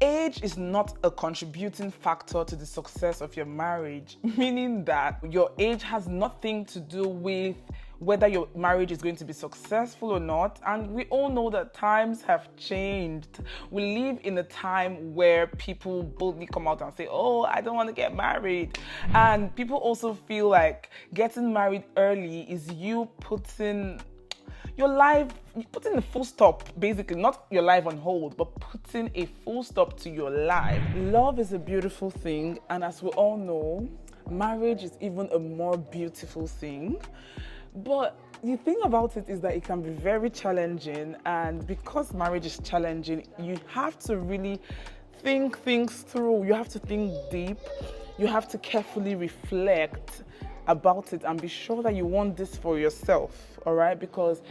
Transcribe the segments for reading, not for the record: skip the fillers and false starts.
age is not a contributing factor to the success of your marriage, meaning that your age has nothing to do with whether your marriage is going to be successful or not. And we all know that times have changed. We live in a time where people boldly come out and say, oh, I don't want to get married. And people also feel like getting married early is you putting your life, putting a full stop, basically, not your life on hold, but putting a full stop to your life. Love is a beautiful thing, and as we all know, marriage is even a more beautiful thing. But the thing about it is that it can be very challenging, and because marriage is challenging, you have to really think things through. You have to think deep. You have to carefully reflect about it and be sure that you want this for yourself, all right? Because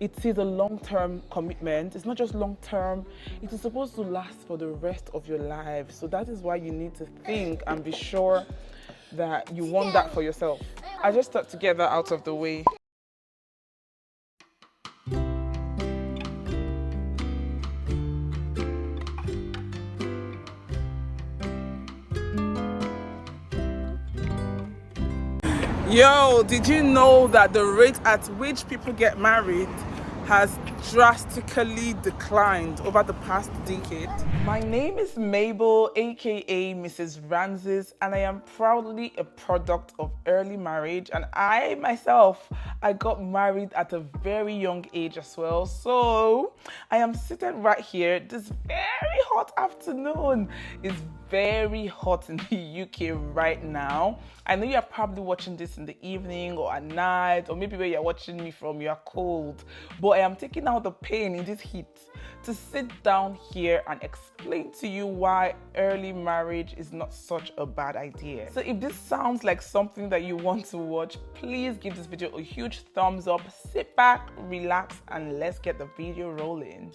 it is a long-term commitment. It's not just long-term, it is supposed to last for the rest of your life. So that is why you need to think and be sure that you want that for yourself. I just thought to get that out of the way. Yo, did you know that the rate at which people get married has drastically declined over the past decade? My name is Mabel, aka Mrs. Ramses, and I am proudly a product of early marriage. And I myself, I got married at a very young age as well. So I am seated right here this very hot afternoon. It's very hot in the UK right now. I know you're probably watching this in the evening or at night, or maybe where you're watching me from, you're cold. But I am taking out the pain in this heat to sit down here and explain to you why early marriage is not such a bad idea. So if this sounds like something that you want to watch, please give this video a huge thumbs up, sit back, relax, and let's get the video rolling.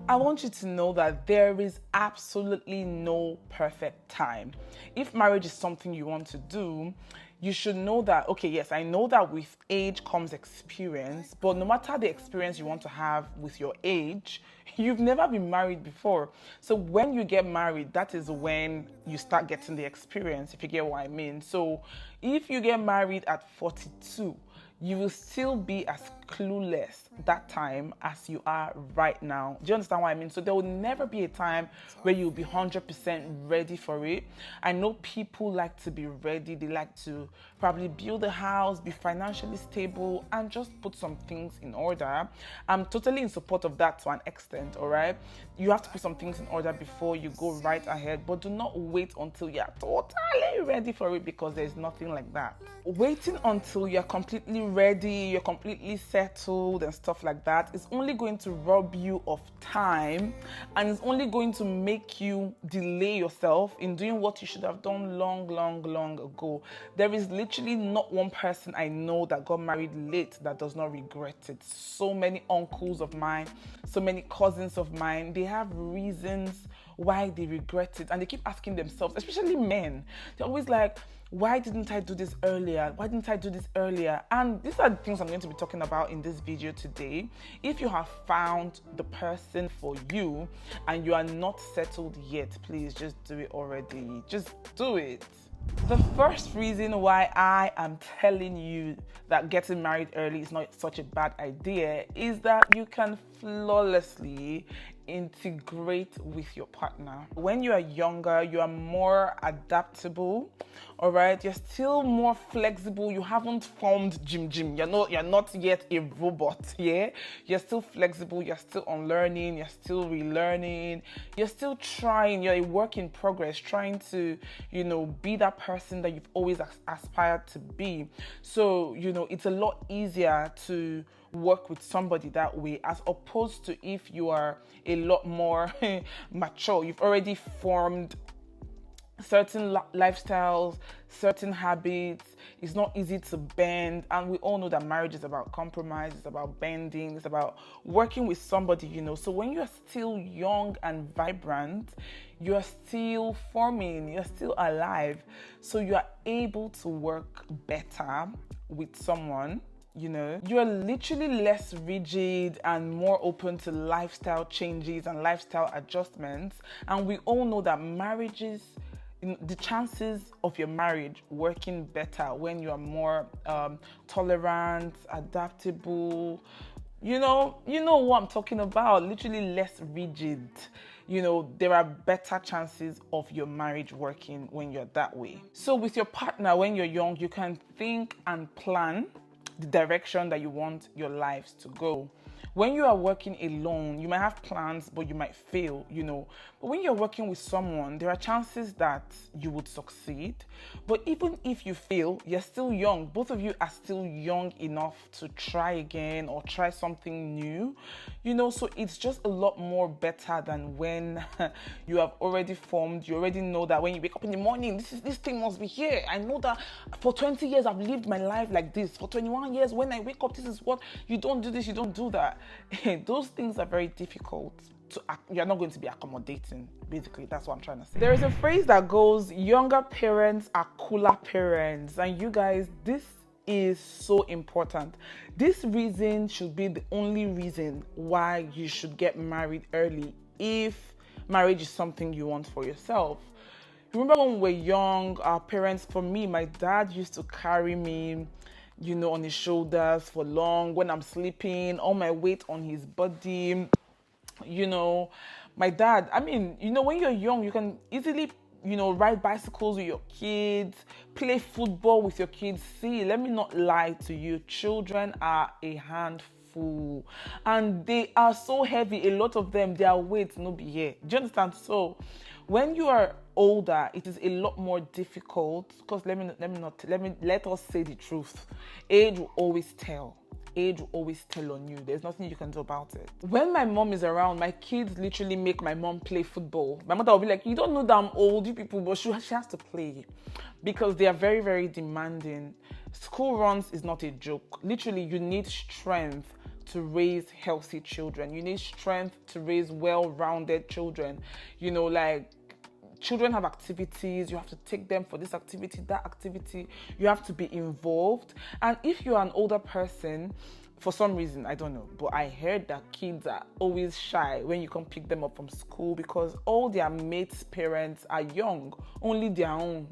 I want you to know that there is absolutely no perfect time. If marriage is something you want to do, you should know that, okay, yes, I know that with age comes experience, but no matter the experience you want to have with your age, you've never been married before. So when you get married, that is when you start getting the experience, if you get what I mean. So if you get married at 42, you will still be as clueless that time as you are right now. Do you understand what I mean? So there will never be a time where you'll be 100% ready for it. I know people like to be ready. They like to probably build a house, be financially stable, and just put some things in order. I'm totally in support of that to an extent, all right? You have to put some things in order before you go right ahead, but do not wait until you're totally ready for it, because there's nothing like that. Waiting until you're completely ready, you're completely settled and stuff like that is only going to rob you of time, and it's only going to make you delay yourself in doing what you should have done long ago. There is literally not one person I know that got married late that does not regret it. So many uncles of mine, so many cousins of mine, they have reasons why they regret it, and they keep asking themselves, especially men, they're always like, why didn't I do this earlier? Why didn't I do this earlier? And these are the things I'm going to be talking about in this video today. If you have found the person for you and you are not settled yet, please just do it already. Just do it. The first reason why I am telling you that getting married early is not such a bad idea is that you can flawlessly integrate with your partner. When you are younger, you are more adaptable, all right? You're still more flexible. You haven't formed Jim. You're not yet a robot, yeah? You're still flexible. You're still unlearning. You're still relearning. You're still trying. You're a work in progress, trying to, be that person that you've always aspired to be. So, it's a lot easier to work with somebody that way, as opposed to if you are a lot more mature. You've already formed certain lifestyles, certain habits. It's not easy to bend, and we all know that marriage is about compromise, it's about bending, it's about working with somebody, So when you're still young and vibrant, you're still forming, you're still alive, so you're able to work better with someone. you know. You're literally less rigid and more open to lifestyle changes and lifestyle adjustments. And we all know that marriages, the chances of your marriage working better when you are more tolerant, adaptable, you know what I'm talking about, literally less rigid. You know, there are better chances of your marriage working when you're that way. So with your partner, when you're young, you can think and plan the direction that you want your lives to go. When you are working alone, you might have plans, but you might fail, you know. But when you're working with someone, there are chances that you would succeed. But even if you fail, you're still young. Both of you are still young enough to try again or try something new, you know. So it's just a lot more better than when you have already formed. You already know that when you wake up in the morning, this thing must be here. I know that for 20 years I've lived my life like this. For 21 years, when I wake up, this is what you don't do. This, you don't do that. Those things are very difficult to, you're not going to be accommodating. Basically, that's what I'm trying to say. There is a phrase that goes, younger parents are cooler parents. And you guys, this is so important. This reason should be the only reason why you should get married early if marriage is something you want for yourself. Remember when we were young, our parents, for me, my dad used to carry me, you know, on his shoulders for long. When I'm sleeping, all my weight on his body, you know. My dad, I mean, you know, when you're young, you can easily, you know, ride bicycles with your kids, play football with your kids. See, let me not lie to you. Children are a handful and they are so heavy. A lot of them, their weight no be here. Do you understand? So when you are older, it is a lot more difficult because let us say the truth. Age will always tell. Age will always tell on you. There's nothing you can do about it. When my mom is around, my kids literally make my mom play football. My mother will be like, you don't know that I'm old, you people, but she has to play because they are very, very demanding. School runs is not a joke. Literally, you need strength to raise healthy children. You need strength to raise well-rounded children. You know, like, children have activities, you have to take them for this activity, that activity, you have to be involved. And if you're an older person, for some reason, I don't know, but I heard that kids are always shy when you come pick them up from school because all their mates' parents are young, only their own,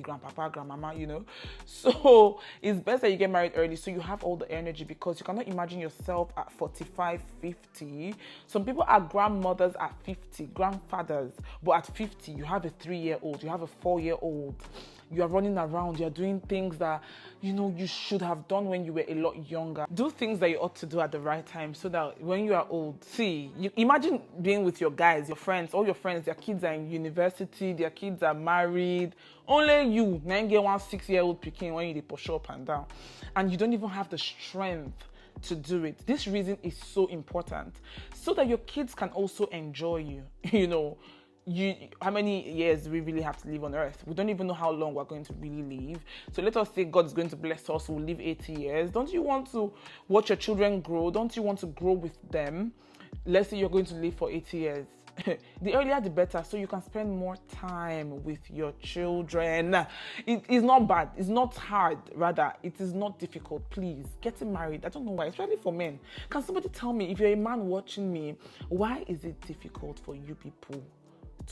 grandpapa, grandmama, you know. So it's best that you get married early so you have all the energy because you cannot imagine yourself at 45, 50. Some people are grandmothers at 50, grandfathers, but at 50 you have a 3-year-old, you have a 4-year-old. You are running around, you're doing things that, you know, you should have done when you were a lot younger. Do things that you ought to do at the right time so that when you are old, see, you imagine being with your guys, your friends, all your friends, their kids are in university, their kids are married. Only you, 6-year-old picking when you push up and down. And you don't even have the strength to do it. This reason is so important so that your kids can also enjoy you, you know. How many years we really have to live on earth? We don't even know how long we're going to really live. So let us say God is going to bless us, we'll live 80 years. Don't you want to watch your children grow? Don't you want to grow with them? Let's say you're going to live for 80 years. The earlier the better, so you can spend more time with your children. It is not bad, it's not hard, rather it is not difficult. Please, getting married, I don't know why, especially for men. Can somebody tell me, if you're a man watching me, why is it difficult for you people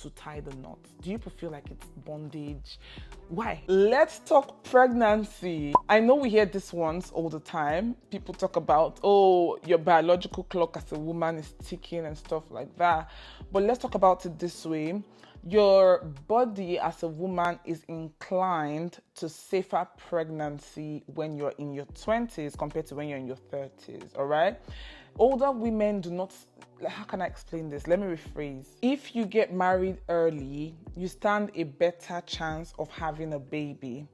to tie the knot? Do you feel like it's bondage? Why? Let's talk pregnancy. I know we hear this once all the time. People talk about, oh, your biological clock as a woman is ticking and stuff like that. But let's talk about it this way. Your body as a woman is inclined to safer pregnancy when you're in your 20s compared to when you're in your 30s, all right? Older women do not, how can I explain this? Let me rephrase. If you get married early, you stand a better chance of having a baby.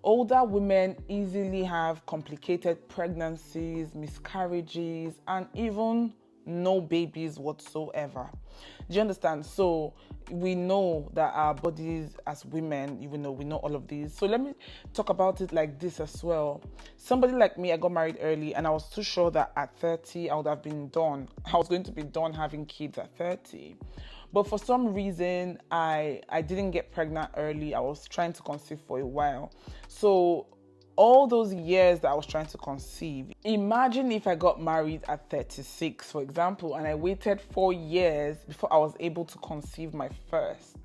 Older women easily have complicated pregnancies, miscarriages, and even no babies whatsoever. Do you understand? So we know that our bodies as women, even though we know all of these. So let me talk about it like this as well. Somebody like me, I got married early and I was too sure that at 30 I would have been done. I was going to be done having kids at 30. But for some reason, I didn't get pregnant early. I was trying to conceive for a while. So all those years that I was trying to conceive. Imagine if I got married at 36, for example, and I waited 4 years before I was able to conceive my first.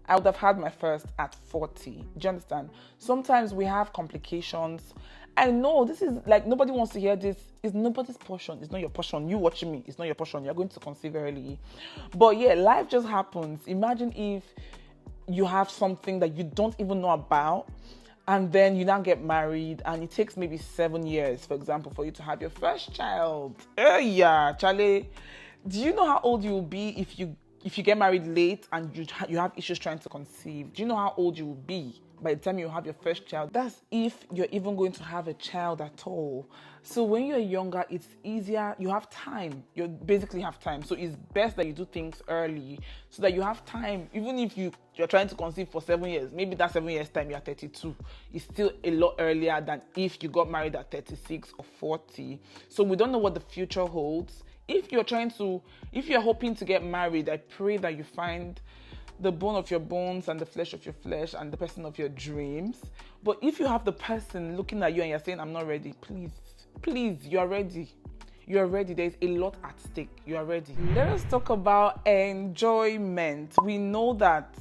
I would have had my first at 40. Do you understand? Sometimes we have complications. I know this is like, nobody wants to hear this. It's nobody's portion. It's not your portion. You watching me, it's not your portion. You're going to conceive early. But yeah, life just happens. Imagine if you have something that you don't even know about, and then you now get married, and it takes maybe 7 years, for example, for you to have your first child. Yeah, Charlie. Do you know how old you will be if you get married late and you have issues trying to conceive? Do you know how old you will be by the time you have your first child? That's if you're even going to have a child at all. So when you're younger, it's easier. You have time. You basically have time. So it's best that you do things early so that you have time. Even if you're trying to conceive for 7 years, maybe that 7 years time you're 32. It's still a lot earlier than if you got married at 36 or 40. So we don't know what the future holds. If you're hoping to get married, I pray that you find the bone of your bones and the flesh of your flesh and the person of your dreams. But if you have the person looking at you and you're saying, I'm not ready, please, you are ready. You are ready. There's a lot at stake. You are ready. Let us talk about enjoyment. We know that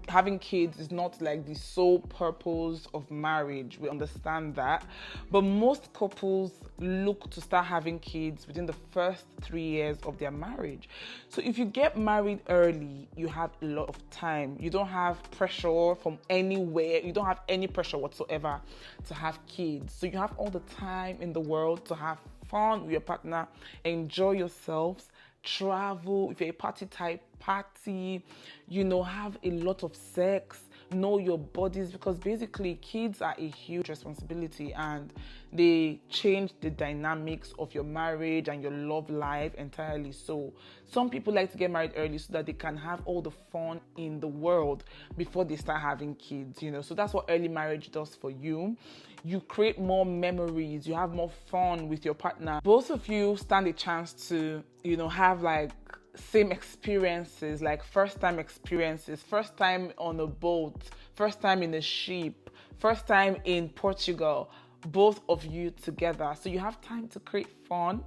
having kids is not like the sole purpose of marriage. We understand that. But most couples look to start having kids within the first 3 years of their marriage. So if you get married early, you have a lot of time. You don't have pressure from anywhere. You don't have any pressure whatsoever to have kids. So you have all the time in the world to have fun with your partner, enjoy yourselves, travel. If you're a party type, party, have a lot of sex, know your bodies, because basically kids are a huge responsibility and they change the dynamics of your marriage and your love life entirely. So some people like to get married early so that they can have all the fun in the world before they start having kids, so that's what early marriage does for you. You create more memories, you have more fun with your partner. Both of you stand a chance to, have like same experiences, like first time experiences, first time on a boat, first time in a ship, first time in Portugal, both of you together. So you have time to create fun,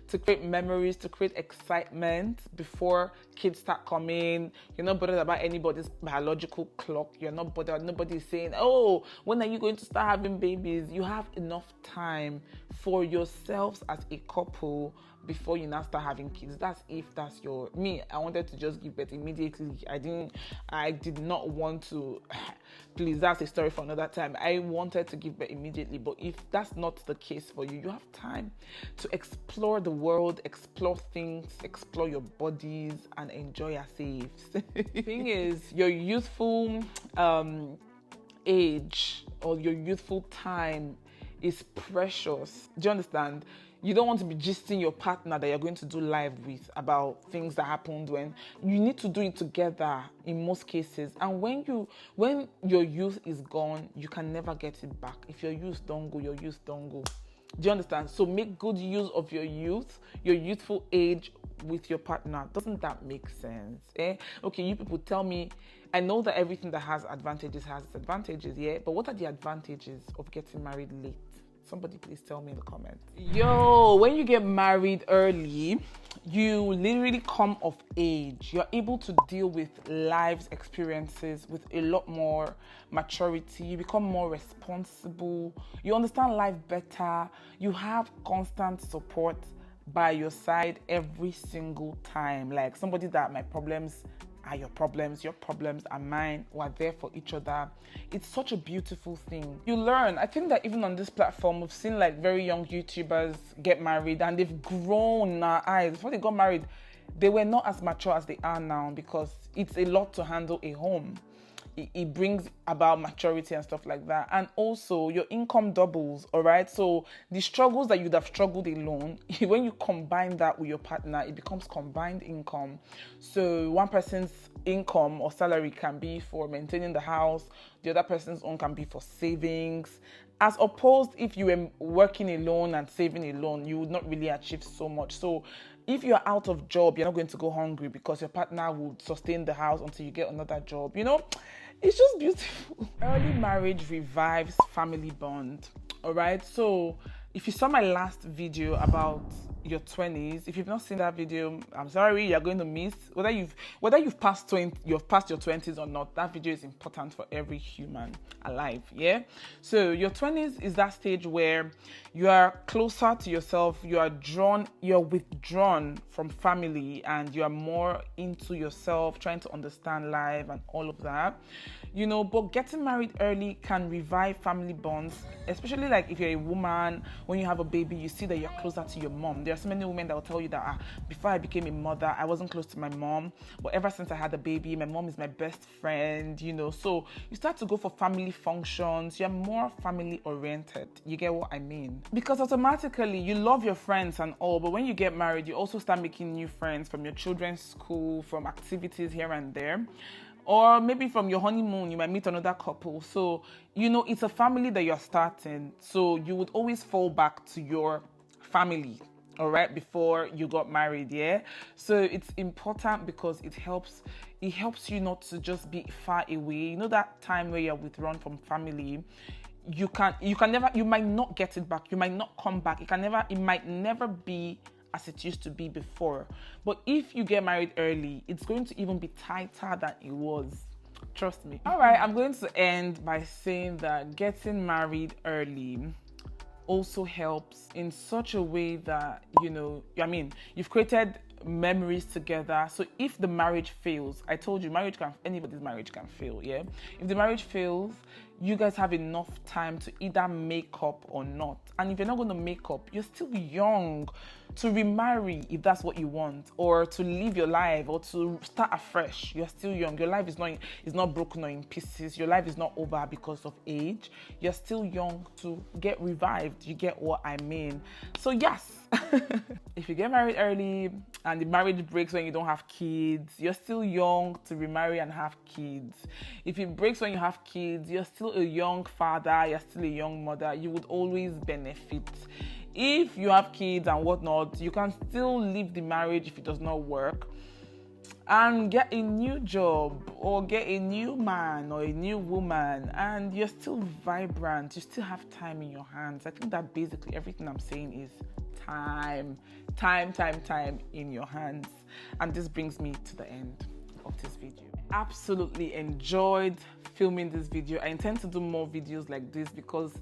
to create memories, to create excitement before kids start coming. You're not bothered about anybody's biological clock. You're not bothered. Nobody's saying, oh, when are you going to start having babies? You have enough time for yourselves as a couple before you now start having kids. That's if that's me. I wanted to just give birth immediately. I did not want to, please, that's a story for another time. I wanted to give birth immediately, but if that's not the case for you, you have time to explore the world, explore things, explore your bodies, and enjoy yourselves. The thing is, your youthful age or your youthful time is precious. Do you understand? You don't want to be gisting your partner that you're going to do live with about things that happened when you need to do it together in most cases. And when your youth is gone, you can never get it back. If your youth don't go, your youth don't go. Do you understand? So make good use of your youth, your youthful age with your partner. Doesn't that make sense? Okay, you people tell me, I know that everything that has advantages has disadvantages, yeah? But what are the advantages of getting married late? Somebody please tell me in the comments. When you get married early, you literally come of age. You're able to deal with life's experiences with a lot more maturity. You become more responsible. You understand life better. You have constant support by your side every single time. Like somebody that my problems are your problems are mine. We're there for each other. It's such a beautiful thing. You learn. I think that even on this platform, we've seen like very young YouTubers get married and they've grown in our eyes. Before they got married, they were not as mature as they are now because it's a lot to handle a home. It brings about maturity and stuff like that. And also your income doubles, all right? So the struggles that you'd have struggled alone, when you combine that with your partner, it becomes combined income. So one person's income or salary can be for maintaining the house. The other person's own can be for savings. As opposed if you were working alone and saving alone, you would not really achieve so much. So if you're out of job, you're not going to go hungry because your partner would sustain the house until you get another job. It's just beautiful. Early marriage revives family bond. All right, so if you saw my last video about your 20s, if you've not seen that video, I'm sorry, you're going to miss. Whether you've passed your 20s or not, that video is important for every human alive. Yeah, so your 20s is that stage where you are closer to yourself, you're withdrawn from family, and you are more into yourself, trying to understand life and all of that, you know. But getting married early can revive family bonds, especially like if you're a woman. When you have a baby, you see that you're closer to your mom. There are so many women that will tell you that before I became a mother, I wasn't close to my mom, but ever since I had a baby, my mom is my best friend, you know. So you start to go for family functions. You're more family oriented. You get what I mean? Because automatically you love your friends and all, but when you get married, you also start making new friends from your children's school, from activities here and there. Or maybe from your honeymoon, you might meet another couple. So, you know, it's a family that you're starting. So you would always fall back to your family, all right, before you got married, yeah? So it's important because it helps you not to just be far away. You know that time where you're withdrawn from family, you might not get it back. You might not come back. It might never be as it used to be before. But if you get married early, it's going to even be tighter than it was. Trust me. All right, I'm going to end by saying that getting married early also helps in such a way that, you know, you've created memories together. So if the marriage fails, I told you, anybody's marriage can fail, yeah? If the marriage fails, you guys have enough time to either make up or not. And if you're not going to make up, you're still young to remarry if that's what you want, or to live your life, or to start afresh. You're still young. Your life is not broken or in pieces. Your life is not over because of age. You're still young to get revived. You get what I mean? So yes, if you get married early and the marriage breaks when you don't have kids, you're still young to remarry and have kids. If it breaks when you have kids, you're still a young father, you're still a young mother. You would always benefit. If you have kids and whatnot, you can still leave the marriage if it does not work and get a new job, or get a new man or a new woman, and you're still vibrant. You still have time in your hands. I think that basically everything I'm saying is time in your hands. And this brings me to the end of this video. Absolutely enjoyed filming this video. I intend to do more videos like this because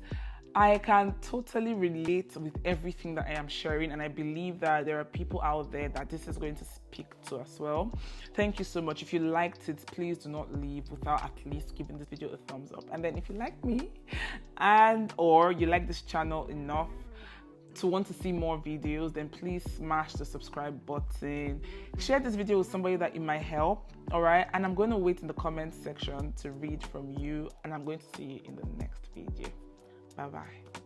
I can totally relate with everything that I am sharing, and I believe that there are people out there that this is going to speak to as well. Thank you so much. If you liked it, please do not leave without at least giving this video a thumbs up. And then if you like me or you like this channel enough to want to see more videos, then please smash the subscribe button. Share this video with somebody that it might help, all right? And I'm going to wait in the comment section to read from you, and I'm going to see you in the next video. Bye-bye.